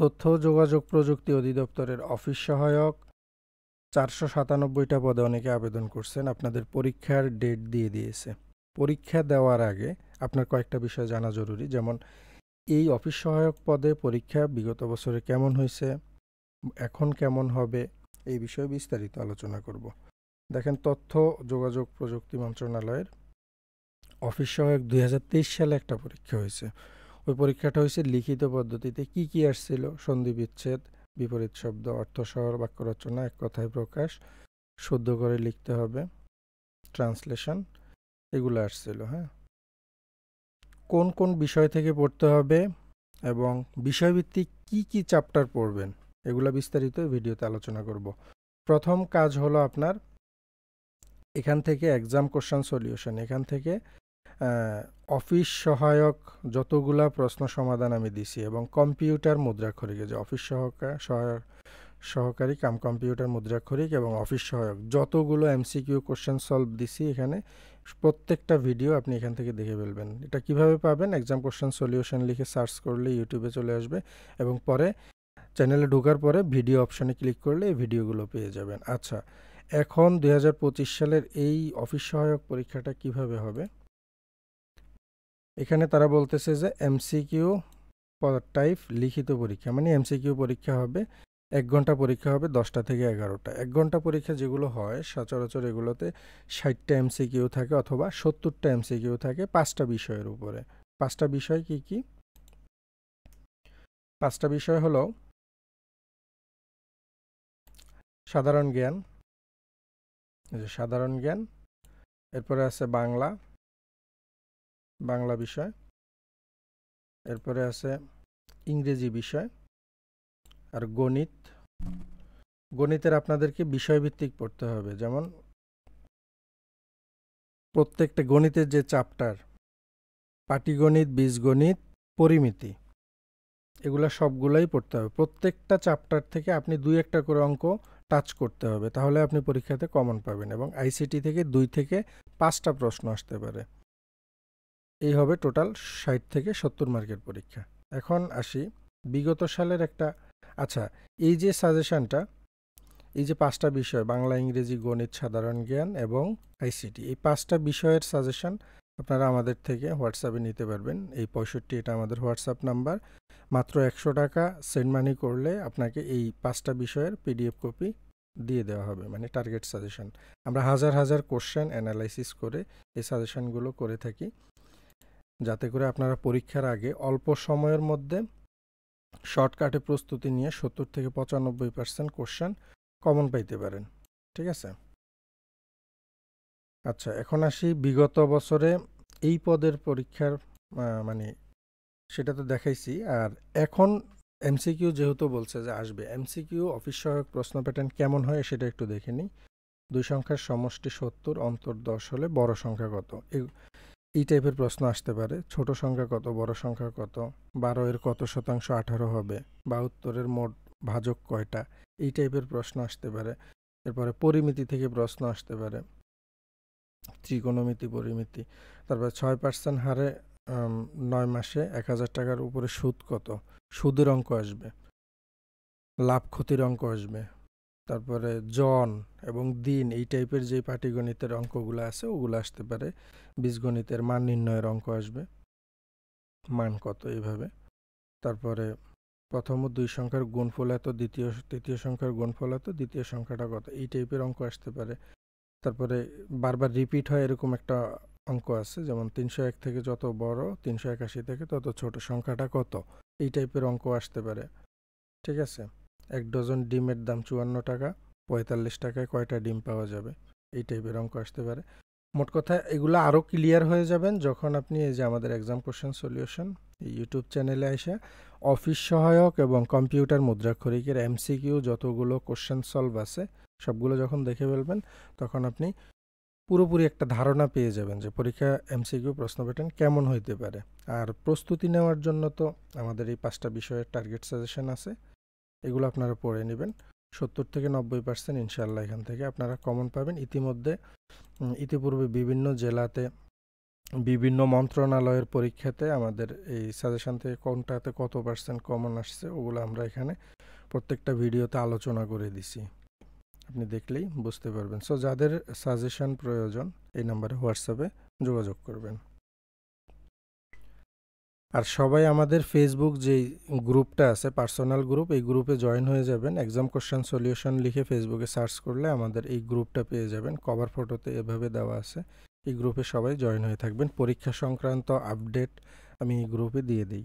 তথ্য ও যোগাযোগ প্রযুক্তি অধিদপ্তরের অফিস সহায়ক 497টা পদে অনেকে আবেদন করছেন। আপনাদের পরীক্ষার ডেট দিয়ে দিয়েছে। পরীক্ষা দেওয়ার আগে আপনার কয়েকটা বিষয় জানা জরুরি, যেমন এই অফিস সহায়ক পদে পরীক্ষা বিগত বছরে কেমন হয়েছে, এখন কেমন হবে, এই বিষয়ে বিস্তারিত আলোচনা করব। দেখেন, তথ্য যোগাযোগ প্রযুক্তি মন্ত্রণালয়ের অফিস সহায়ক 2023 সালে একটা পরীক্ষা হয়েছে। ওই পরীক্ষাটা হয়েছে লিখিত পদ্ধতিতে। কি কি আসছিল? সন্ধি বিচ্ছেদ, বিপরীত শব্দ, অর্থসহ বাক্য রচনা, এক কথায় প্রকাশ, শুদ্ধ করে লিখতে হবে, ট্রান্সলেশন, এগুলো আসছিল। হ্যাঁ, কোন কোন বিষয় থেকে পড়তে হবে এবং বিষয়ভিত্তিক কি কি চ্যাপ্টার পড়বেন, এগুলো বিস্তারিত ভিডিওতে আলোচনা করব। প্রথম কাজ হলো আপনার এখান থেকে এক্সাম কোশ্চেন সলিউশন, এখান থেকে অফিস সহায়ক যতগুলা প্রশ্ন সমাধান আমি দিছি এবং কম্পিউটার মুদ্রাক্ষরিক, যে অফিস সহকারী কাম কম্পিউটার মুদ্রাক্ষরিক এবং অফিস সহায়ক যতগুলো এমসিকিউ কোশ্চেন সলভ দিছি, এখানে প্রত্যেকটা ভিডিও আপনি এখান থেকে দেখে ফেলবেন। এটা কিভাবে পাবেন? এক্সাম কোশ্চেন সলিউশন লিখে সার্চ করলে ইউটিউবে চলে আসবে এবং পরে চ্যানেলে ঢোকার পরে ভিডিও অপশানে ক্লিক করলে এই ভিডিওগুলো পেয়ে যাবেন। আচ্ছা, এখন 2025 সালের এই অফিস সহায়ক পরীক্ষাটা কিভাবে হবে? এখানে তারা বলতেছে যে এমসিকিউ টাইপ লিখিত পরীক্ষা, মানে এমসিকিউ পরীক্ষা হবে। 1 ঘন্টা পরীক্ষা হবে, 10টা থেকে 11টা। 1 ঘন্টা পরীক্ষা যেগুলো হয় সচরাচর এগুলোতে 60টা এমসিকিউ থাকে অথবা 70টা এমসিকিউ থাকে 5টা বিষয়ের উপরে। 5টা বিষয় কি কি? 5টা বিষয় হলো সাধারণ জ্ঞান, সাধারণ জ্ঞান, এরপরে আছে বাংলা বিষয়, এরপরে আছে ইংরেজি বিষয়, আর গণিতের আপনাদেরকে বিষয়ভিত্তিক পড়তে হবে। যেমন প্রত্যেকটা গণিতের যে চ্যাপ্টার, পাটিগণিত, বীজগণিত, পরিমিতি, এগুলা সবগুলাই পড়তে হবে। প্রত্যেকটা চ্যাপ্টার থেকে আপনি 2-1টা করে অঙ্ক টাচ করতে হবে, তাহলে আপনি পরীক্ষাতে কমন পাবেন। এবং আইসিটি থেকে 2 থেকে 5টা প্রশ্ন আসতে পারে। এই হবে টোটাল 60 থেকে 70 মার্কের পরীক্ষা। এখন আসি বিগত সালের একটা। আচ্ছা, এই যে সাজেশনটা, এই যে 5টা বিষয়, বাংলা, ইংরেজি, গণিত, সাধারণ জ্ঞান এবং আইসিটি, এই 5টা বিষয়ের সাজেশন আপনারা আমাদের থেকে হোয়াটসঅ্যাপে নিতে পারবেন। এই 65, এটা আমাদের হোয়াটসঅ্যাপ নাম্বার। মাত্র 100 টাকা সেন্ড মানি করলে আপনাকে এই 5টা বিষয়ের পিডিএফ কপি দিয়ে দেওয়া হবে, মানে টার্গেট সাজেশন। আমরা হাজার হাজার কোশ্চেন অ্যানালাইসিস করে এই সাজেশনগুলো করে থাকি, যাতে করে আপনারা পরীক্ষার আগে অল্প সময়ের মধ্যে শর্টকাটে প্রস্তুতি নিয়ে 70 থেকে 95% কোশ্চেন কমন পাইতে পারেন। ঠিক আছে? আচ্ছা, এখন আসি বিগত বছরে এই পদের পরীক্ষার মানে সেটা তো দেখাইছি। আর এখন এমসিকিউ যেহেতু বলছে যে আসবে, এমসিকিউ অফিস সহায়ক প্রশ্ন প্যাটার্ন কেমন হয় সেটা একটু দেখে নিই। 2 সংখ্যার সমষ্টি 70, অন্তর 10 হলে বড় সংখ্যা কত? এই টাইপের প্রশ্ন আসতে পারে। ছোট সংখ্যা কত, বড় সংখ্যা কত, 12 এর কত শতাংশ 18 হবে, 72-এর মোট ভাজক কয়টা, এই টাইপের প্রশ্ন আসতে পারে। এরপরে পরিমিতি থেকে প্রশ্ন আসতে পারে, ত্রিকোণমিতি, পরিমিতি। তারপরে 6% হারে 9 মাসে 1000 টাকার উপরে সুদ কত, সুদের অঙ্ক আসবে, লাভ ক্ষতির অঙ্ক আসবে। তারপরে জন এবং দিন, এই টাইপের যে পাটিগণিতের অঙ্কগুলো আছে ওগুলো আসতে পারে। বীজগণিতের মান নির্ণয়ের অঙ্ক আসবে, মান কত, এইভাবে। তারপরে প্রথম ও 2 সংখ্যার গুণফল এত, তৃতীয় সংখ্যার গুণফল এত, দ্বিতীয় সংখ্যাটা কত, এই টাইপের অঙ্ক আসতে পারে। তারপরে বারবার রিপিট হয় এরকম একটা অঙ্ক আছে, যেমন 301 থেকে যত বড়, 381 থেকে তত ছোট, সংখ্যাটা কত, এই টাইপের অঙ্ক আসতে পারে। ঠিক আছে? 1 ডজন ডিমের দাম 54 টাকা, 45 টাকায় কয়টা ডিম পাওয়া যাবে, এই টাইপের অঙ্ক আসতে পারে। মোট কথা এগুলো আরও ক্লিয়ার হয়ে যাবেন যখন আপনি এই যে আমাদের এক্সাম কোশ্চেন সলিউশন এই ইউটিউব চ্যানেলে এসে অফিস সহায়ক এবং কম্পিউটার মুদ্রাক্ষরিকের এমসিকিউ যতগুলো কোশ্চেন সলভ আছে সবগুলো যখন দেখে ফেলবেন, তখন আপনি পুরোপুরি একটা ধারণা পেয়ে যাবেন যে পরীক্ষা এমসিকিউ প্রশ্ন প্যাটার্ন কেমন হইতে পারে। আর প্রস্তুতি নেওয়ার জন্য তো আমাদের এই 5টা বিষয়ের টার্গেট সাজেশন আছে, এগুলো আপনারা পড়ে নেবেন। 70 থেকে 90% ইনশাল্লাহ এখান থেকে আপনারা কমন পাবেন। ইতিপূর্বে বিভিন্ন জেলাতে বিভিন্ন মন্ত্রণালয়ের পরীক্ষাতে আমাদের এই সাজেশন থেকে কোনটাতে কত পার্সেন্ট কমন আসছে ওগুলো আমরা এখানে প্রত্যেকটা ভিডিওতে আলোচনা করে দিছি, আপনি দেখলেই বুঝতে পারবেন। সো যাদের সাজেশন প্রয়োজন এই নাম্বারে হোয়াটসঅ্যাপে যোগাযোগ করবেন। আর সবাই আমাদের ফেসবুক যেই গ্রুপটা আছে পার্সোনাল গ্রুপ, এই গ্রুপে জয়েন হয়ে যাবেন। এক্সাম কোশ্চেন সলিউশন লিখে ফেসবুকে সার্চ করলে আমাদের এই গ্রুপটা পেয়ে যাবেন, কভার ফটোতে এভাবে দেওয়া আছে। এই গ্রুপে সবাই জয়েন হয়ে থাকবেন, পরীক্ষা সংক্রান্ত আপডেট আমি এই গ্রুপে দিয়ে দিই।